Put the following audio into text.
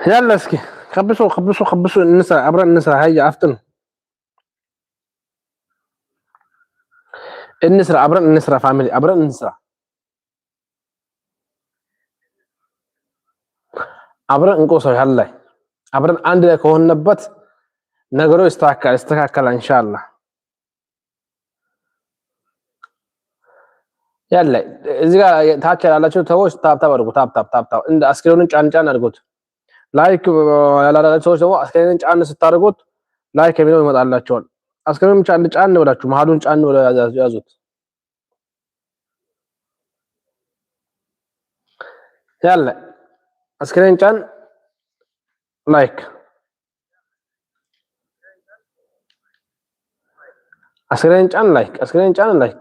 يلا اسكي خبصوا النسرة عبر النسرة هيا افتن النسرة عبر النسرة فاميلي عبر النسرة عبر انقصوا هلا عبر عندك هون نبت نقرو استكاكل ان شاء الله يلا እዚህ ጋር ታች ያላችሁ ሰዎች ታፕ አድርጉ ታፕ እንደ አስክሪኑን ጫን አድርጉት ላይክ ያላላችሁ ሰዎች ደግሞ አስክሪኑን ጫን ስታደርጉት ላይክ የሚለው ይመጣላችኋል አስክሪኑን ጫን ብላችሁ መሀሉን ጫን ብለው ያዙት ያለ አስክሪን ጫን ላይክ አስክሪን ጫን ላይክ